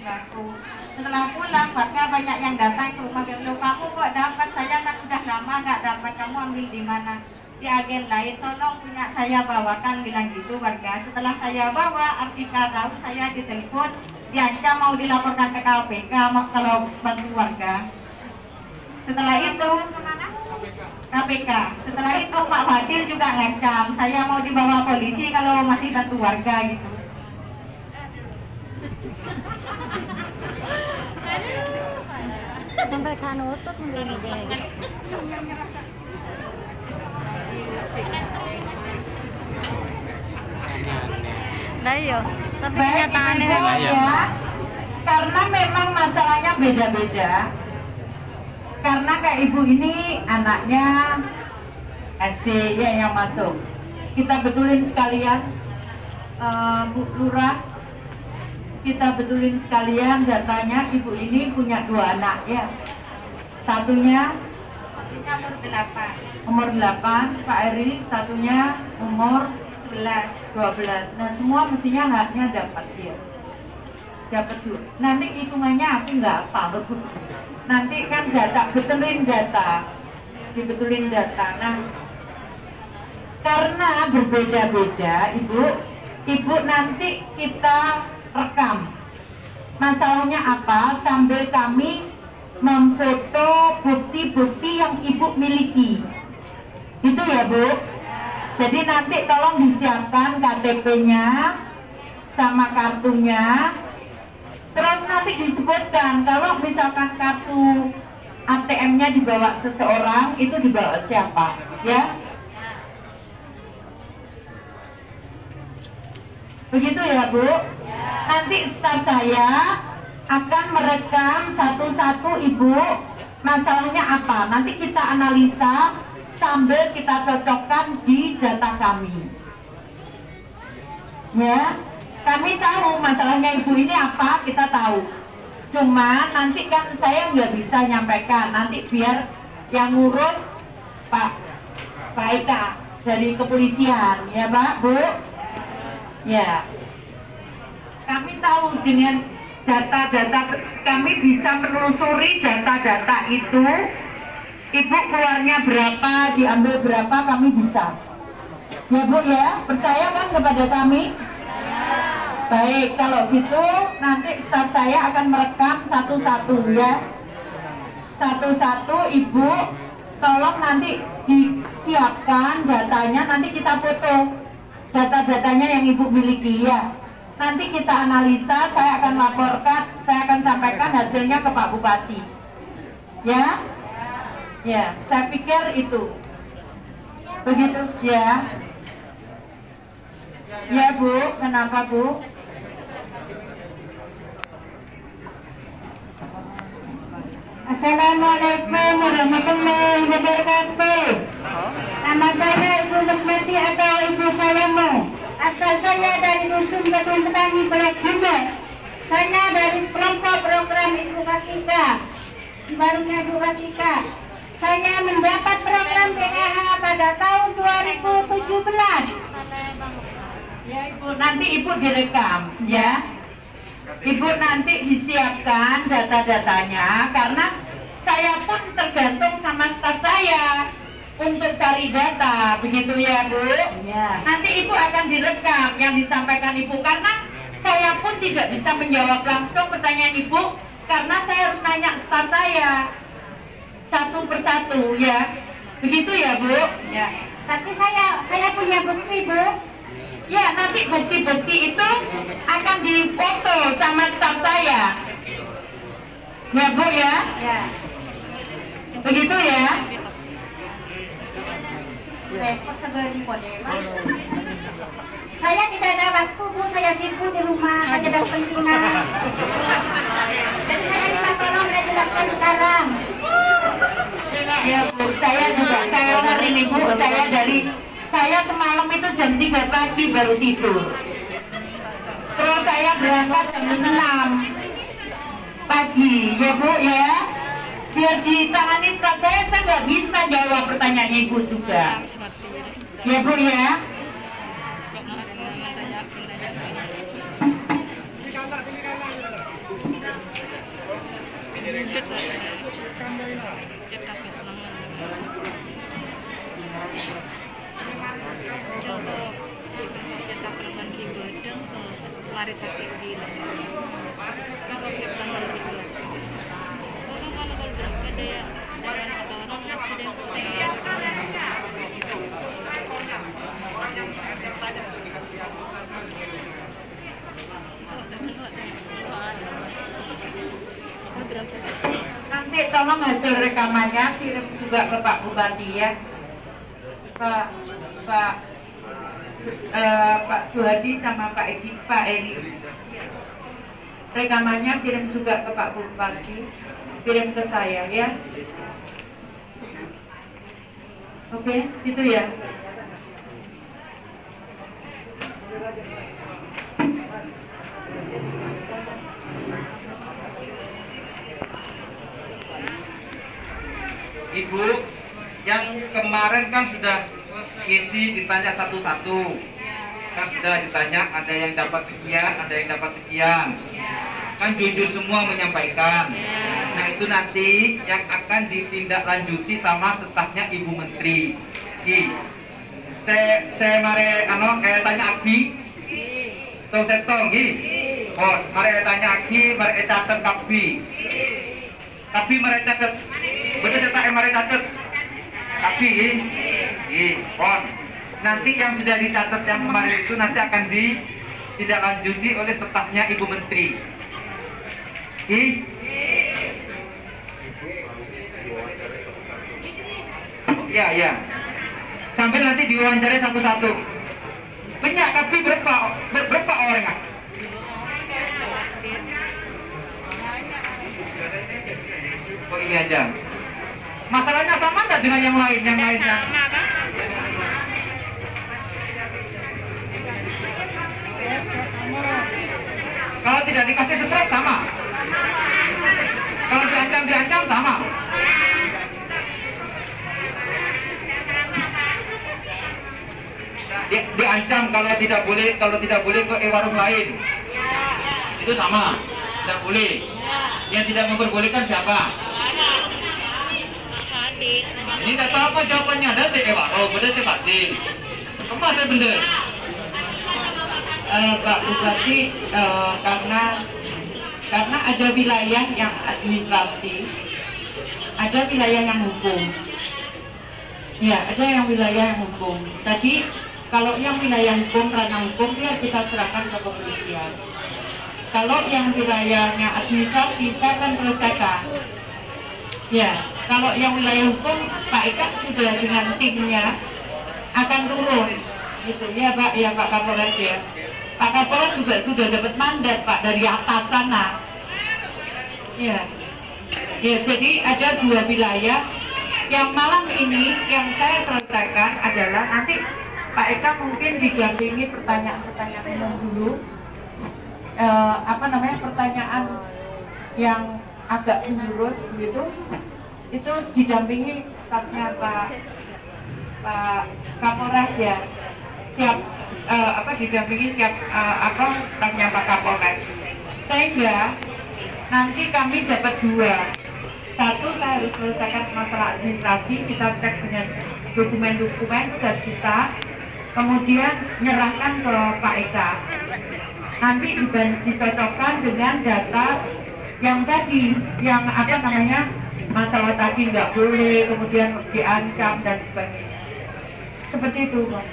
sembako. Setelah pulang warga banyak yang datang ke rumah, bilang, kamu kok dapat, saya kan udah lama nggak dapat, kamu ambil di mana? Di agen lain, tolong punya saya bawakan, bilang gitu warga. Setelah saya bawa, Artika tahu saya ditelepon, diancam mau dilaporkan ke KPK kalau bantu warga. Setelah itu KPK. Setelah itu Pak Fadil juga ngancam, saya mau dibawa polisi kalau masih bantu warga gitu. Sampai kanutut begini guys. Nah iya, tapi kenyataannya ya, karena memang masalahnya beda-beda. Karena kayak ibu ini anaknya SD ya yang masuk. Kita betulin sekalian, Bu Lurah. Kita betulin sekalian datanya, ibu ini punya 2 anak ya. Satunya umur 8, Pak Eri, satunya umur 11, 12. Nah semua mestinya haknya dapat ya. Dapat tuh. Nanti hitungannya aku nggak apa, nanti kan data, betulin data, dibetulin data. Nah karena berbeda-beda ibu nanti kita rekam masalahnya apa sambil kami memfoto bukti-bukti yang ibu miliki, itu ya Bu. Jadi nanti tolong disiapkan KTP-nya sama kartunya, terus nanti disebutkan kalau misalkan kartu ATM-nya dibawa seseorang, itu dibawa siapa ya. Begitu ya Bu. Nanti staf saya akan merekam satu-satu ibu masalahnya apa. Nanti kita analisa sambil kita cocokkan di data kami. Ya, kami tahu masalahnya ibu ini apa, kita tahu. Cuma nanti kan saya nggak bisa nyampaikan. Nanti biar yang ngurus Pak Eka dari kepolisian, ya Pak Bu. Ya. Kami tahu dengan data-data, kami bisa menelusuri data-data itu, ibu keluarnya berapa, diambil berapa, kami bisa. Ya Bu ya, percaya kan kepada kami? Baik, kalau gitu nanti staf saya akan merekam satu-satu ya. Satu-satu ibu, tolong nanti disiapkan datanya, nanti kita foto data-datanya yang ibu miliki ya. Nanti kita analisa, saya akan laporkan, saya akan sampaikan hasilnya ke Pak Bupati. Ya? Ya, saya pikir itu. Begitu, ya. Ya Bu, kenapa Bu? Assalamualaikum warahmatullahi wabarakatuh. Nama saya Ibu Musmati atau Ibu Salamu. Asal saya dari Dusun Gedung Petani Berat. Saya dari kelompok program Ibu Kartika, barunya Ibu Kartika. Saya mendapat program PKH pada tahun 2017. Ya Ibu, nanti Ibu direkam ya. Ibu nanti disiapkan data-datanya karena saya pun tergantung sama staf saya untuk cari data, begitu ya Bu? Ya. Nanti Ibu akan direkam yang disampaikan Ibu, karena saya pun tidak bisa menjawab langsung pertanyaan Ibu, karena saya harus nanya staf saya satu persatu ya, begitu ya Bu? Ya. Tapi saya punya bukti Bu. Ya, nanti bukti-bukti itu akan difoto sama staf saya. Ya Bu ya? Ya. Begitu ya? Repot segala saya tidak ada waktu Bu, saya sibuk di rumah, saya ada kepentingan. Jadi saya minta tolong saya jelaskan sekarang. Ya Bu, saya juga teror ini Bu, saya semalam itu jam 3 pagi baru tidur. Terus saya berangkat jam 6 pagi, ya Bu ya. Biar ditangani staf saya nggak bisa jawab pertanyaan Ibu juga. Ya Bu ya. Cetak Joko cetak pelan kibedeng mari sakit gila. Kalau kita pelan gila. Kalau berapa dia dengan orang macam dia kok dia. Nanti tolong hasil rekamannya kirim juga ke Pak Bupati ya, Pak Suhadi sama Pak Edi. Rekamannya kirim juga ke Pak Bupati, kirim ke saya ya. Oke, gitu ya. Ibu, yang kemarin kan sudah isi ditanya satu-satu, kan sudah ditanya ada yang dapat sekian, ada yang dapat sekian, kan jujur semua menyampaikan. Nah itu nanti yang akan ditindaklanjuti sama stafnya Ibu Menteri. Saya mare tanya Agi, tong setong oh mare tanya Agi, mare catat tapi mare catat. Bener saya tak mari catat. Tapi pon. Nanti yang sudah dicatat yang kemarin itu nanti akan ditindaklanjuti oleh stafnya Ibu Menteri. Ya. Sambil nanti diwawancari satu-satu. Banyak tapi berapa orang? Oh ini aja. Masalahnya sama nggak dengan yang lain? Kalau tidak dikasih strike sama. Kalau diancam sama. Diancam kalau tidak boleh ke warung lain. Itu sama. Tidak boleh. Yang tidak memperbolehkan siapa? Ini tidak sama jawabannya. Ada saya warung, ada saya batin. Kemana saya bener? Pak Bupati, karena ada wilayah yang administrasi, ada wilayah yang hukum. Ya, ada yang wilayah yang hukum. Tadi kalau yang wilayah hukum, ranah hukum, biar kita serahkan ke kepolisian. Kalau yang wilayahnya administrasi, saya akan selesaikan. Ya, kalau yang wilayah hukum, Pak Eka sudah dengan timnya akan turun. Gitu ya Pak, ya Pak Kapolres ya. Pak Kapolres juga sudah dapat mandat Pak dari atas sana. Ya, jadi ada 2 wilayah yang malam ini yang saya selesaikan adalah nanti Pak Eka mungkin didampingi pertanyaan-pertanyaan umum dulu. Pertanyaan yang agak menjurus begitu, itu didampingi stafnya Pak Kapolres ya, didampingi stafnya Pak Kapolres, sehingga nanti kami dapat 2. Satu, saya harus selesaikan masalah administrasi, kita cek dengan dokumen-dokumen tugas kita, kemudian nyerahkan ke Pak Eka. Nanti dicocokkan dengan data yang tadi, yang masalah tadi nggak boleh, kemudian diancam dan sebagainya. Seperti itu, Pak.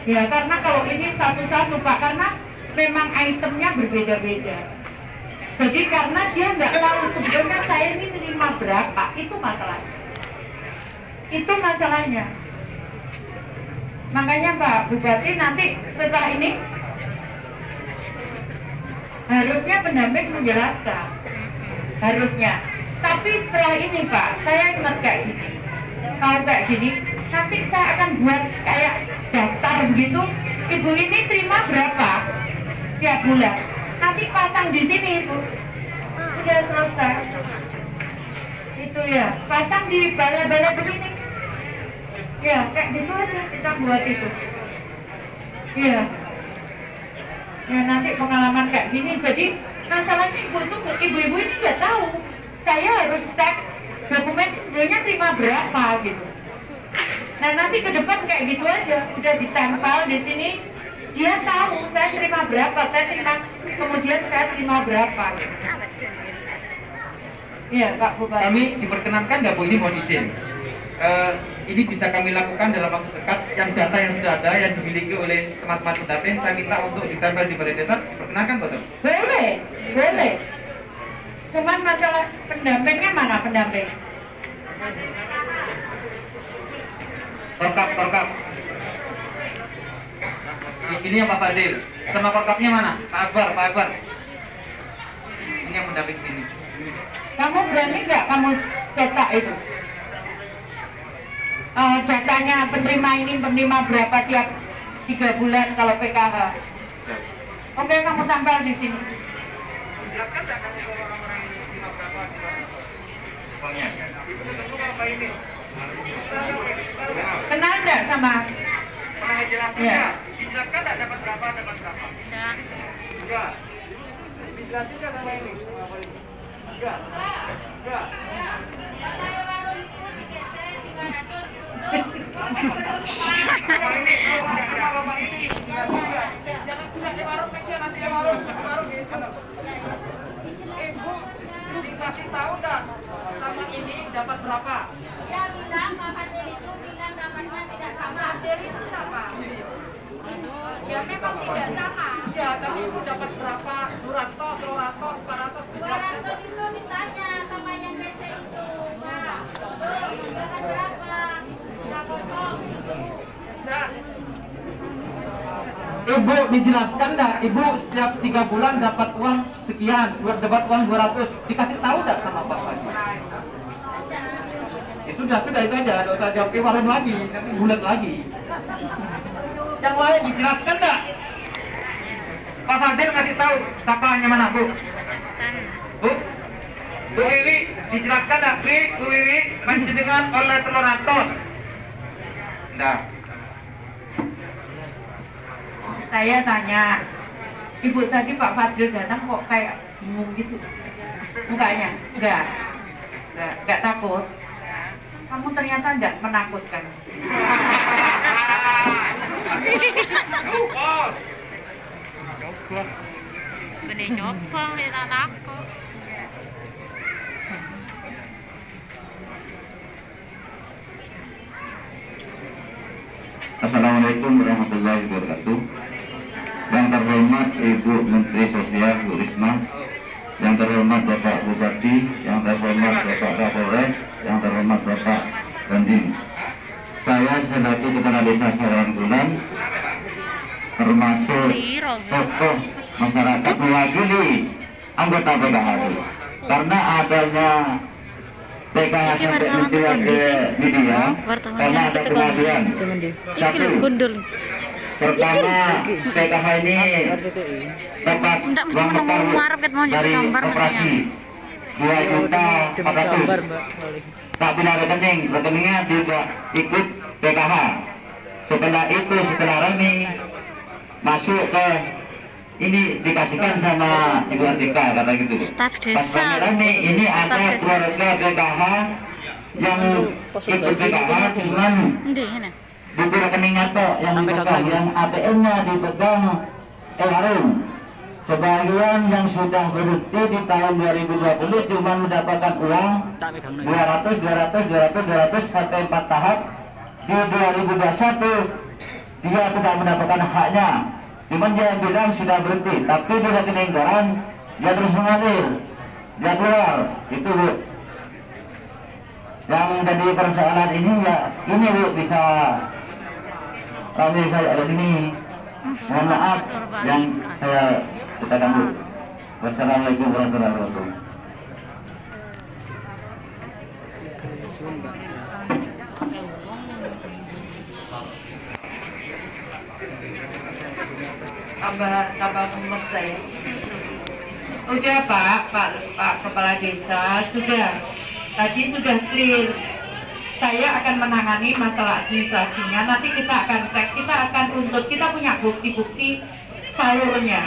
Ya, karena kalau ini satu-satu, Pak, karena memang itemnya berbeda-beda. Jadi karena dia nggak tahu sebenarnya saya ini terima berapa, itu masalahnya. Makanya Pak Bupati nanti setelah ini harusnya pendamping menjelaskan, harusnya. Tapi setelah ini Pak, saya ingat kayak gini. Kalau kayak gini, nanti saya akan buat kayak daftar begitu. Ibu ini terima berapa tiap bulan. Nanti pasang di sini Ibu. Udah selesai. Itu ya, pasang di bala-bala begini. Ya, kayak gitu aja kita buat itu. Ya. Ya nanti pengalaman kayak gini, jadi masalahnya ibu-ibu ini nggak tahu. Saya harus cek dokumen sebenarnya terima berapa gitu. Nah nanti ke depan kayak gitu aja, udah ditempel di sini, dia tahu saya terima berapa, kemudian saya terima berapa. Iya Pak Bupati. Kami diperkenankan nggak Bu, ini mohon izin. Ini bisa kami lakukan dalam waktu dekat. Yang data yang sudah ada, yang dimiliki oleh teman-teman pendamping, saya minta untuk ditempel di balai desa. Diperkenankan betul? Boleh, boleh. Cuman masalah pendampingnya mana pendamping? Korkap. Ini yang Pak Fadil. Sama korkapnya mana? Pak Akbar. Ini yang pendamping sini. Kamu berani nggak kamu cetak itu? Datanya penerima berapa tiap 3 bulan kalau PKH? Oke, kamu tampil di sini. Jelaskan nggak kamu orang-orang ini terima berapa? Uangnya. Kenal nggak sama? Pernah jelasin Ya. Dijelaskan nggak dapat berapa? Enggak. Dijelasin nggak sama ini? Enggak. Ibu dikasih tahu dah sama ini dapat berapa? Dia bilang Pak Fadil itu bilang dapatnya tidak sama. Fadil itu sama. Ya memang tidak sama. Iya, tapi ibu dapat berapa? 200, 300, 400, 200 itu ditanya sama yang DC itu. Nah, dapat berapa? Tidak kosong itu. Nah, Ibu dijelaskan enggak? Ibu setiap 3 bulan dapat uang sekian, dapat uang 200. Dikasih tahu enggak sama Pak Fadil? Ya sudah itu aja, enggak usah jawab ke warung lagi, nanti bulat lagi. Yang lain dijelaskan enggak? Pak Fadil kasih tahu sapanya mana, Bu? Bu Wiwi, dijelaskan enggak? Bu Wiwi, panjenengan oleh telur atos. Nah, Saya tanya, Ibu tadi Pak Fadil datang kok kayak bingung gitu? Mukanya? Enggak takut? Kamu ternyata enggak menakutkan. Bos. Benih nyopong di tanahku. Assalamualaikum warahmatullahi wabarakatuh. Yang terhormat Ibu Menteri Sosial Bu Risma, yang terhormat Bapak Bupati, yang terhormat Bapak Kapolres, yang terhormat Bapak Dandim. Saya selaku Kepala Desa Sawaran Bulan, termasuk tokoh masyarakat mewakili anggota PKH, karena adanya PKH sampai mencuat ke media, karena ada pengaduan. Satu, pertama PKH ini dapat uang bekal dari operasi 2.400.000. Tak punya rekeningnya tidak ikut PKH. Setelah itu, setelah rame masuk ke ini dikasihkan sama Ibu Artika, kata gitu. Pas rame ini ada keluarga PKH yang ikut PKH, cuman buku rekeningnya toh yang dipegang, yang ATM-nya dipegang Warung. Sebagian yang sudah berhenti di tahun 2020 cuma mendapatkan uang 200 sampai 4 tahap. Di 2021 dia tidak mendapatkan haknya. Cuman dia bilang sudah berhenti, tapi di rekening koran dia terus mengalir, dia keluar. Itu Bu, yang jadi persoalan ini ya ini Bu, bisa kami saya ada ini. Mohon maaf yang saya katakan Bu. Wassalamualaikum warahmatullahi wabarakatuh. Tambah umur saya. Udah Pak Kepala Desa, sudah. Tadi sudah clear. Saya akan menangani masalah administrasinya. Nanti kita akan cek, kita akan tuntut. Kita punya bukti-bukti salurnya.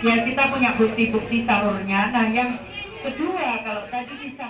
Ya kita punya bukti-bukti salurnya. Nah yang kedua, kalau tadi bisa